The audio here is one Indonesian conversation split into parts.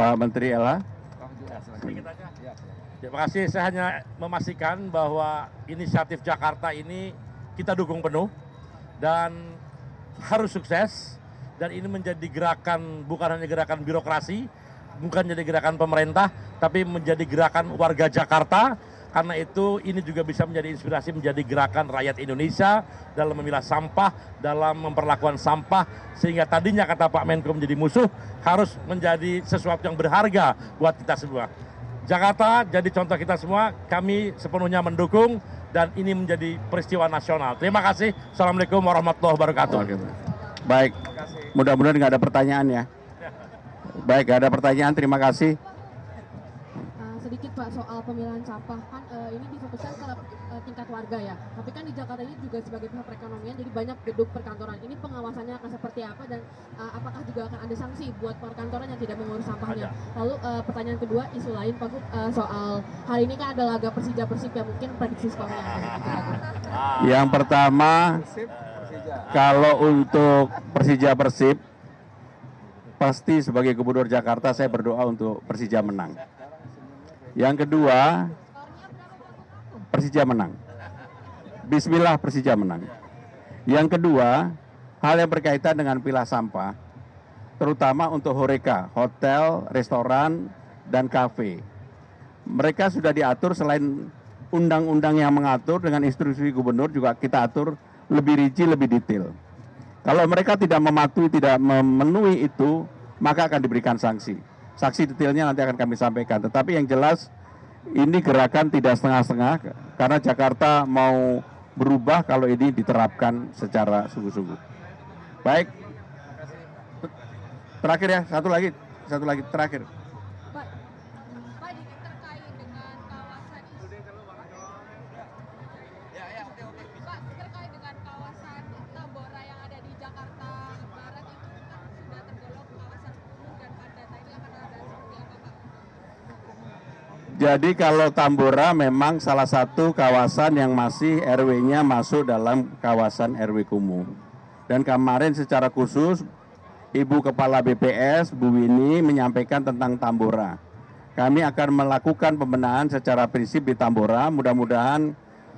Pak Menteri LH. Terima kasih, saya hanya memastikan bahwa inisiatif Jakarta ini kita dukung penuh dan harus sukses, dan ini menjadi gerakan, bukan hanya gerakan birokrasi, bukan jadi gerakan pemerintah, tapi menjadi gerakan warga Jakarta. Karena itu ini juga bisa menjadi inspirasi menjadi gerakan rakyat Indonesia dalam memilah sampah, dalam memperlakukan sampah, sehingga tadinya kata Pak Menko menjadi musuh, harus menjadi sesuatu yang berharga buat kita semua. Jakarta jadi contoh kita semua, kami sepenuhnya mendukung, dan ini menjadi peristiwa nasional. Terima kasih. Assalamualaikum warahmatullahi wabarakatuh. Baik, mudah-mudahan nggak ada pertanyaan ya. Baik, nggak ada pertanyaan, terima kasih. Sedikit Pak soal pemilahan sampah, kan ini difokuskan ke tingkat warga ya, tapi kan di Jakarta ini juga sebagai pusat perekonomian, jadi banyak gedung perkantoran. Ini pengawasannya akan seperti apa, dan apakah juga akan ada sanksi buat perkantoran yang tidak mengurus sampahnya? Lalu pertanyaan kedua, isu lain Pak Gub, soal hari ini kan ada laga Persija Persib yang mungkin prediksi skornya. Yang pertama, kalau untuk Persija Persib, pasti sebagai Gubernur Jakarta saya berdoa untuk Persija menang. Yang kedua, Persija menang. Bismillah, Persija menang. Yang kedua, hal yang berkaitan dengan pilah sampah, terutama untuk HoReCa, hotel, restoran, dan kafe. Mereka sudah diatur, selain undang-undang yang mengatur, dengan instruksi gubernur juga kita atur lebih rinci, lebih detail. Kalau mereka tidak mematuhi, tidak memenuhi itu, maka akan diberikan sanksi. Sanksi detailnya nanti akan kami sampaikan. Tetapi yang jelas ini gerakan tidak setengah-setengah, karena Jakarta mau berubah kalau ini diterapkan secara sungguh-sungguh. Baik. Terakhir ya, satu lagi terakhir. Pak, terkait dengan kawasan Pak, terkait dengan kawasan Tambora yang ada di Jakarta Barat itu kan sudah tergolong kawasan kumuh dan padat. Ini akan ada seperti apa Pak? Jadi kalau Tambora memang salah satu kawasan yang masih RW-nya masuk dalam kawasan RW kumuh. Dan kemarin secara khusus Ibu Kepala BPS, Bu Winnie, menyampaikan tentang Tambora. Kami akan melakukan pembenahan secara prinsip di Tambora. Mudah-mudahan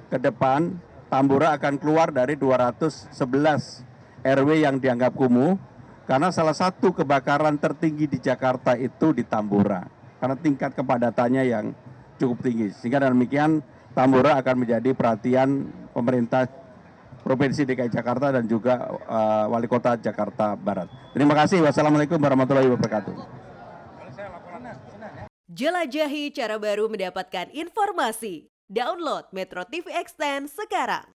ke depan Tambora akan keluar dari 211 RW yang dianggap kumuh. Karena salah satu kebakaran tertinggi di Jakarta itu di Tambora. Karena tingkat kepadatannya yang cukup tinggi. Sehingga dengan demikian Tambora akan menjadi perhatian pemerintah Provinsi DKI Jakarta dan juga Wali Kota Jakarta Barat. Terima kasih. Wassalamualaikum warahmatullahi wabarakatuh. Jelajahi cara baru mendapatkan informasi. Download Metro TV Extend sekarang.